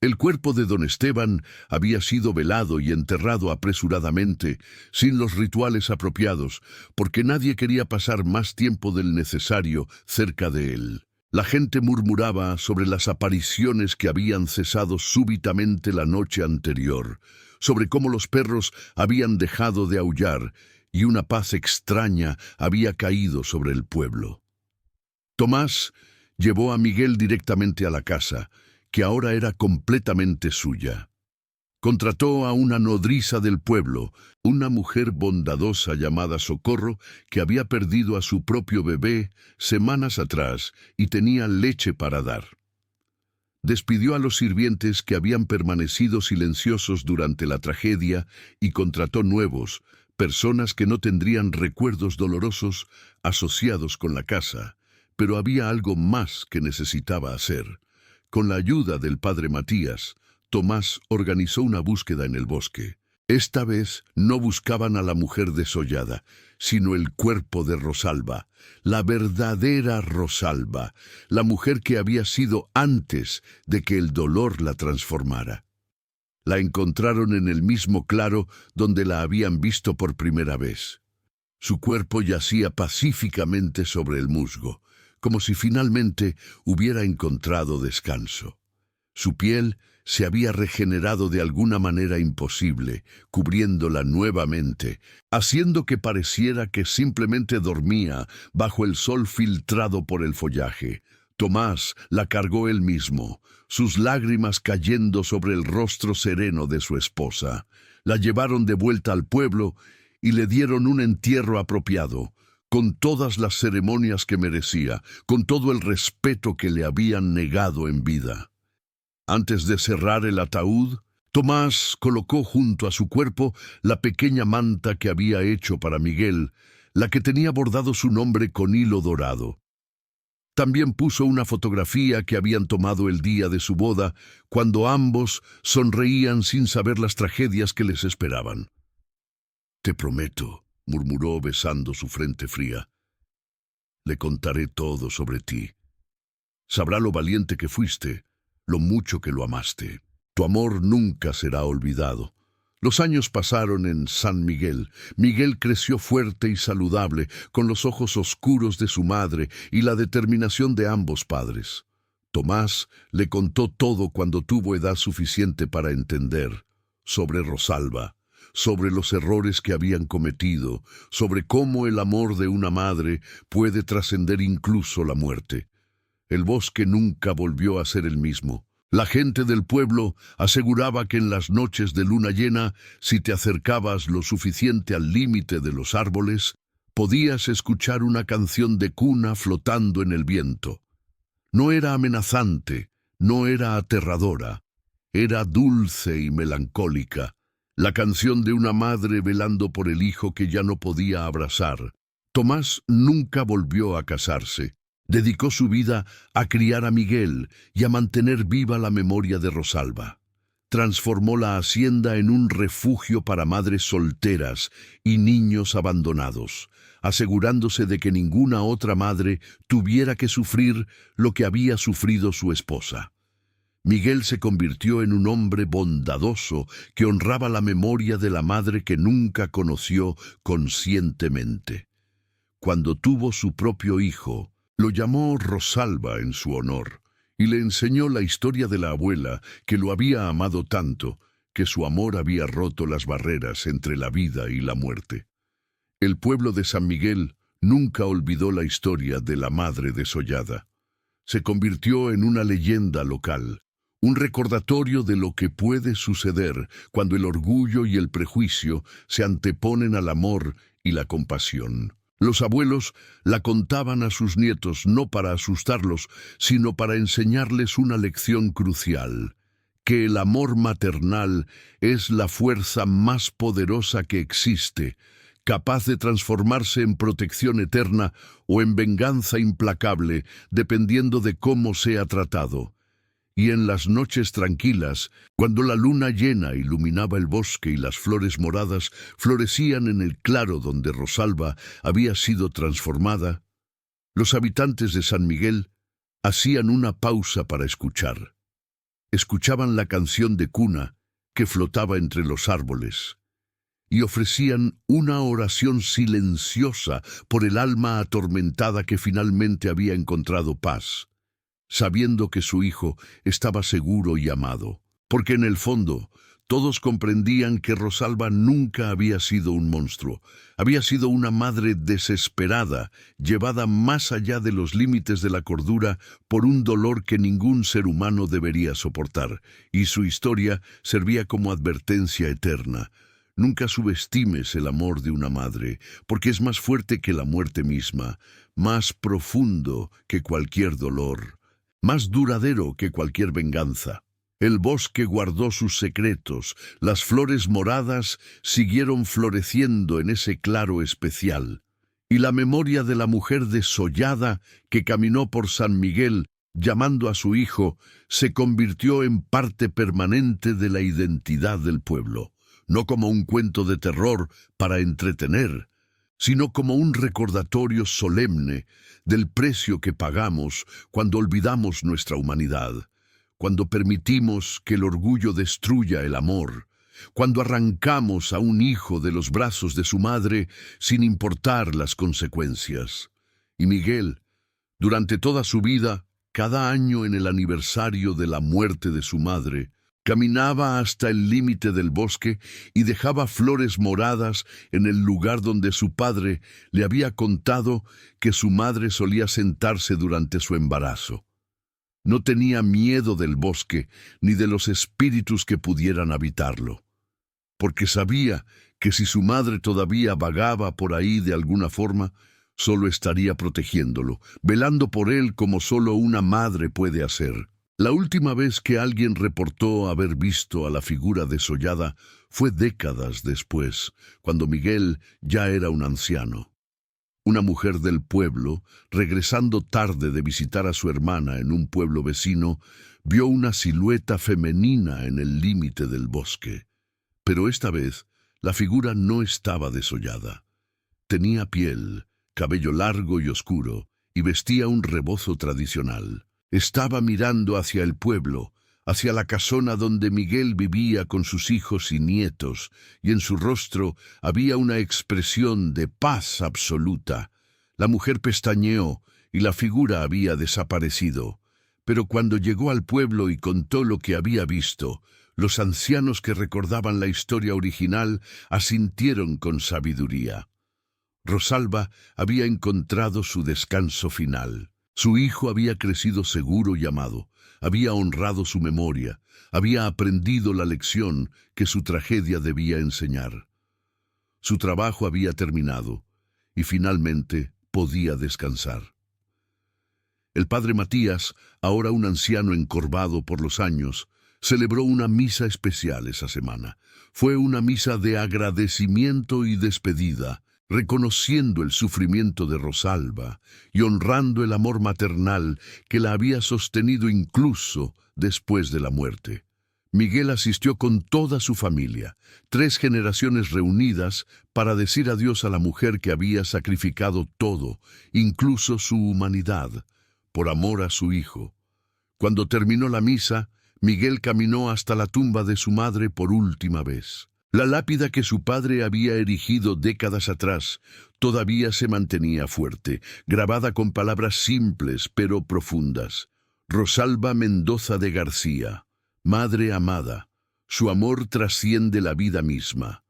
El cuerpo de don Esteban había sido velado y enterrado apresuradamente, sin los rituales apropiados, porque nadie quería pasar más tiempo del necesario cerca de él. La gente murmuraba sobre las apariciones que habían cesado súbitamente la noche anterior, sobre cómo los perros habían dejado de aullar y una paz extraña había caído sobre el pueblo. Tomás llevó a Miguel directamente a la casa, que ahora era completamente suya. Contrató a una nodriza del pueblo, una mujer bondadosa llamada Socorro, que había perdido a su propio bebé semanas atrás y tenía leche para dar. Despidió a los sirvientes que habían permanecido silenciosos durante la tragedia y contrató nuevos, personas que no tendrían recuerdos dolorosos asociados con la casa, pero había algo más que necesitaba hacer. Con la ayuda del padre Matías, Tomás organizó una búsqueda en el bosque. Esta vez no buscaban a la mujer desollada, sino el cuerpo de Rosalba, la verdadera Rosalba, la mujer que había sido antes de que el dolor la transformara. La encontraron en el mismo claro donde la habían visto por primera vez. Su cuerpo yacía pacíficamente sobre el musgo, como si finalmente hubiera encontrado descanso. Su piel se había regenerado de alguna manera imposible, cubriéndola nuevamente, haciendo que pareciera que simplemente dormía bajo el sol filtrado por el follaje. Tomás la cargó él mismo, sus lágrimas cayendo sobre el rostro sereno de su esposa. La llevaron de vuelta al pueblo y le dieron un entierro apropiado, con todas las ceremonias que merecía, con todo el respeto que le habían negado en vida. Antes de cerrar el ataúd, Tomás colocó junto a su cuerpo la pequeña manta que había hecho para Miguel, la que tenía bordado su nombre con hilo dorado. También puso una fotografía que habían tomado el día de su boda, cuando ambos sonreían sin saber las tragedias que les esperaban. «Te prometo», murmuró besando su frente fría, «le contaré todo sobre ti. Sabrá lo valiente que fuiste, lo mucho que lo amaste. Tu amor nunca será olvidado». Los años pasaron en San Miguel. Miguel creció fuerte y saludable, con los ojos oscuros de su madre y la determinación de ambos padres. Tomás le contó todo cuando tuvo edad suficiente para entender, sobre Rosalba, sobre los errores que habían cometido, sobre cómo el amor de una madre puede trascender incluso la muerte. El bosque nunca volvió a ser el mismo. La gente del pueblo aseguraba que en las noches de luna llena, si te acercabas lo suficiente al límite de los árboles, podías escuchar una canción de cuna flotando en el viento. No era amenazante, no era aterradora, era dulce y melancólica, la canción de una madre velando por el hijo que ya no podía abrazar. Tomás nunca volvió a casarse. Dedicó su vida a criar a Miguel y a mantener viva la memoria de Rosalba. Transformó la hacienda en un refugio para madres solteras y niños abandonados, asegurándose de que ninguna otra madre tuviera que sufrir lo que había sufrido su esposa. Miguel se convirtió en un hombre bondadoso que honraba la memoria de la madre que nunca conoció conscientemente. Cuando tuvo su propio hijo, lo llamó Rosalba en su honor, y le enseñó la historia de la abuela que lo había amado tanto, que su amor había roto las barreras entre la vida y la muerte. El pueblo de San Miguel nunca olvidó la historia de la madre desollada. Se convirtió en una leyenda local, un recordatorio de lo que puede suceder cuando el orgullo y el prejuicio se anteponen al amor y la compasión. Los abuelos la contaban a sus nietos no para asustarlos, sino para enseñarles una lección crucial, que el amor maternal es la fuerza más poderosa que existe, capaz de transformarse en protección eterna o en venganza implacable, dependiendo de cómo sea tratado. Y en las noches tranquilas, cuando la luna llena iluminaba el bosque y las flores moradas florecían en el claro donde Rosalba había sido transformada, los habitantes de San Miguel hacían una pausa para escuchar. Escuchaban la canción de cuna que flotaba entre los árboles y ofrecían una oración silenciosa por el alma atormentada que finalmente había encontrado paz, sabiendo que su hijo estaba seguro y amado, porque en el fondo todos comprendían que Rosalba nunca había sido un monstruo, había sido una madre desesperada, llevada más allá de los límites de la cordura por un dolor que ningún ser humano debería soportar, y su historia servía como advertencia eterna. Nunca subestimes el amor de una madre, porque es más fuerte que la muerte misma, más profundo que cualquier dolor, más duradero que cualquier venganza. El bosque guardó sus secretos, las flores moradas siguieron floreciendo en ese claro especial, y la memoria de la mujer desollada que caminó por San Miguel llamando a su hijo se convirtió en parte permanente de la identidad del pueblo, no como un cuento de terror para entretener, sino como un recordatorio solemne del precio que pagamos cuando olvidamos nuestra humanidad, cuando permitimos que el orgullo destruya el amor, cuando arrancamos a un hijo de los brazos de su madre sin importar las consecuencias. Y Miguel, durante toda su vida, cada año en el aniversario de la muerte de su madre, caminaba hasta el límite del bosque y dejaba flores moradas en el lugar donde su padre le había contado que su madre solía sentarse durante su embarazo. No tenía miedo del bosque ni de los espíritus que pudieran habitarlo, porque sabía que si su madre todavía vagaba por ahí de alguna forma, solo estaría protegiéndolo, velando por él como solo una madre puede hacer. La última vez que alguien reportó haber visto a la figura desollada fue décadas después, cuando Miguel ya era un anciano. Una mujer del pueblo, regresando tarde de visitar a su hermana en un pueblo vecino, vio una silueta femenina en el límite del bosque. Pero esta vez, la figura no estaba desollada. Tenía piel, cabello largo y oscuro, y vestía un rebozo tradicional. Estaba mirando hacia el pueblo, hacia la casona donde Miguel vivía con sus hijos y nietos, y en su rostro había una expresión de paz absoluta. La mujer pestañeó y la figura había desaparecido. Pero cuando llegó al pueblo y contó lo que había visto, los ancianos que recordaban la historia original asintieron con sabiduría. Rosalba había encontrado su descanso final. Su hijo había crecido seguro y amado, había honrado su memoria, había aprendido la lección que su tragedia debía enseñar. Su trabajo había terminado y finalmente podía descansar. El padre Matías, ahora un anciano encorvado por los años, celebró una misa especial esa semana. Fue una misa de agradecimiento y despedida, reconociendo el sufrimiento de Rosalba y honrando el amor maternal que la había sostenido incluso después de la muerte. Miguel asistió con toda su familia, 3 generaciones reunidas para decir adiós a la mujer que había sacrificado todo, incluso su humanidad, por amor a su hijo. Cuando terminó la misa, Miguel caminó hasta la tumba de su madre por última vez. La lápida que su padre había erigido décadas atrás todavía se mantenía fuerte, grabada con palabras simples pero profundas. Rosalba Mendoza de García, madre amada, su amor trasciende la vida misma.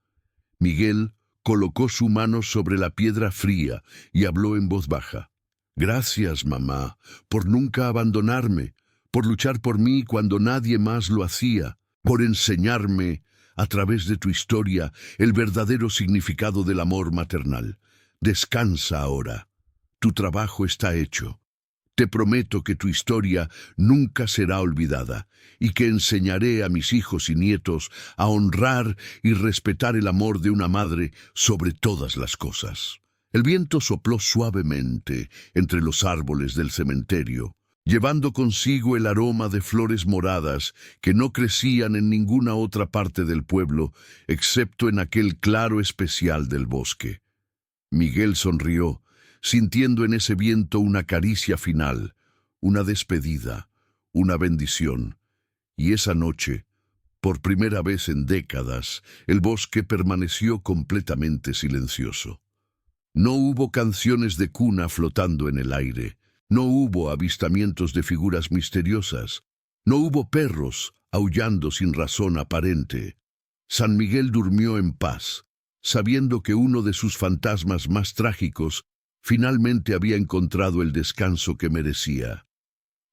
Miguel colocó su mano sobre la piedra fría y habló en voz baja. Gracias, mamá, por nunca abandonarme, por luchar por mí cuando nadie más lo hacía, por enseñarme a través de tu historia el verdadero significado del amor maternal. Descansa ahora. Tu trabajo está hecho. Te prometo que tu historia nunca será olvidada y que enseñaré a mis hijos y nietos a honrar y respetar el amor de una madre sobre todas las cosas. El viento sopló suavemente entre los árboles del cementerio llevando consigo el aroma de flores moradas que no crecían en ninguna otra parte del pueblo, excepto en aquel claro especial del bosque. Miguel sonrió, sintiendo en ese viento una caricia final, una despedida, una bendición. Y esa noche, por primera vez en décadas, el bosque permaneció completamente silencioso. No hubo canciones de cuna flotando en el aire, no hubo avistamientos de figuras misteriosas, no hubo perros aullando sin razón aparente. San Miguel durmió en paz, sabiendo que uno de sus fantasmas más trágicos finalmente había encontrado el descanso que merecía.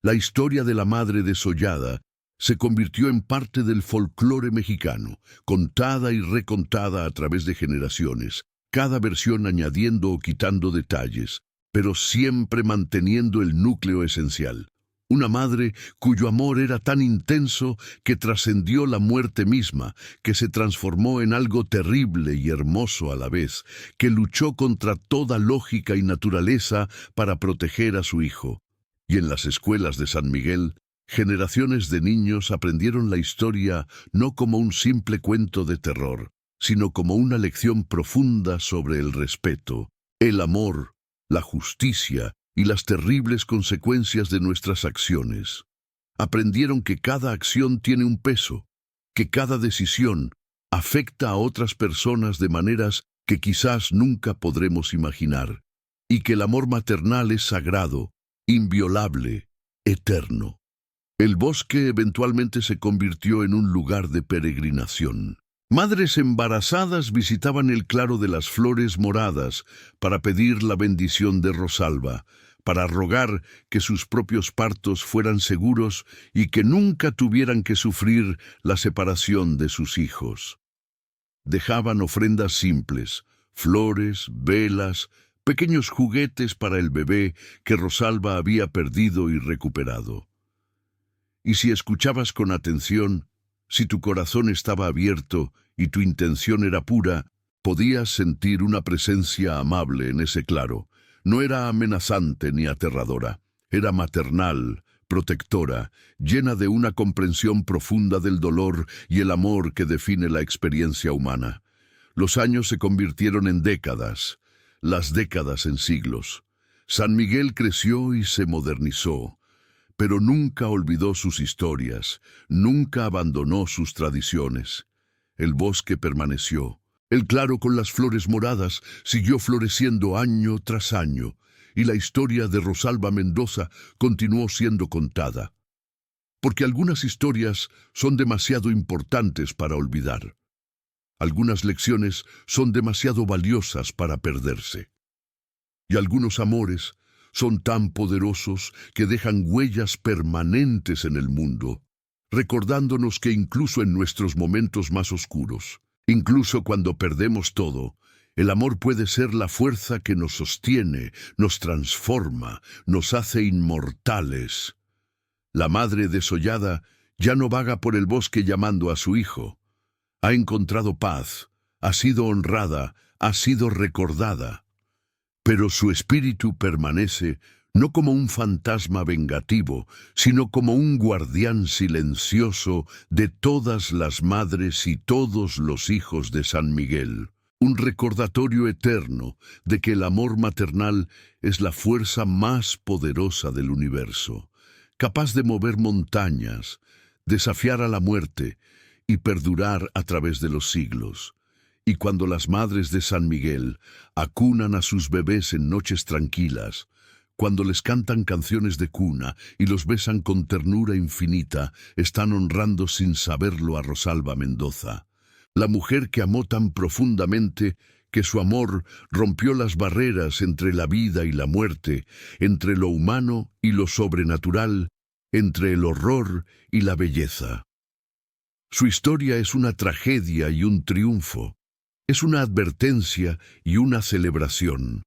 La historia de la madre desollada se convirtió en parte del folclore mexicano, contada y recontada a través de generaciones, cada versión añadiendo o quitando detalles, pero siempre manteniendo el núcleo esencial. Una madre cuyo amor era tan intenso que trascendió la muerte misma, que se transformó en algo terrible y hermoso a la vez, que luchó contra toda lógica y naturaleza para proteger a su hijo. Y en las escuelas de San Miguel, generaciones de niños aprendieron la historia no como un simple cuento de terror, sino como una lección profunda sobre el respeto, el amor, la justicia y las terribles consecuencias de nuestras acciones. Aprendieron que cada acción tiene un peso, que cada decisión afecta a otras personas de maneras que quizás nunca podremos imaginar, y que el amor maternal es sagrado, inviolable, eterno. El bosque eventualmente se convirtió en un lugar de peregrinación. Madres embarazadas visitaban el claro de las flores moradas para pedir la bendición de Rosalba, para rogar que sus propios partos fueran seguros y que nunca tuvieran que sufrir la separación de sus hijos. Dejaban ofrendas simples, flores, velas, pequeños juguetes para el bebé que Rosalba había perdido y recuperado. Y si escuchabas con atención, si tu corazón estaba abierto y tu intención era pura, podías sentir una presencia amable en ese claro. No era amenazante ni aterradora, era maternal, protectora, llena de una comprensión profunda del dolor y el amor que define la experiencia humana. Los años se convirtieron en décadas, las décadas en siglos. San Miguel creció y se modernizó, pero nunca olvidó sus historias, nunca abandonó sus tradiciones. El bosque permaneció. El claro con las flores moradas siguió floreciendo año tras año, y la historia de Rosalba Mendoza continuó siendo contada. Porque algunas historias son demasiado importantes para olvidar. Algunas lecciones son demasiado valiosas para perderse. Y algunos amores son tan poderosos que dejan huellas permanentes en el mundo, recordándonos que incluso en nuestros momentos más oscuros, incluso cuando perdemos todo, el amor puede ser la fuerza que nos sostiene, nos transforma, nos hace inmortales. La madre desollada ya no vaga por el bosque llamando a su hijo. Ha encontrado paz, ha sido honrada, ha sido recordada. Pero su espíritu permanece no como un fantasma vengativo, sino como un guardián silencioso de todas las madres y todos los hijos de San Miguel. Un recordatorio eterno de que el amor maternal es la fuerza más poderosa del universo, capaz de mover montañas, desafiar a la muerte y perdurar a través de los siglos. Y cuando las madres de San Miguel acunan a sus bebés en noches tranquilas, cuando les cantan canciones de cuna y los besan con ternura infinita, están honrando sin saberlo a Rosalba Mendoza, la mujer que amó tan profundamente que su amor rompió las barreras entre la vida y la muerte, entre lo humano y lo sobrenatural, entre el horror y la belleza. Su historia es una tragedia y un triunfo. Es una advertencia y una celebración.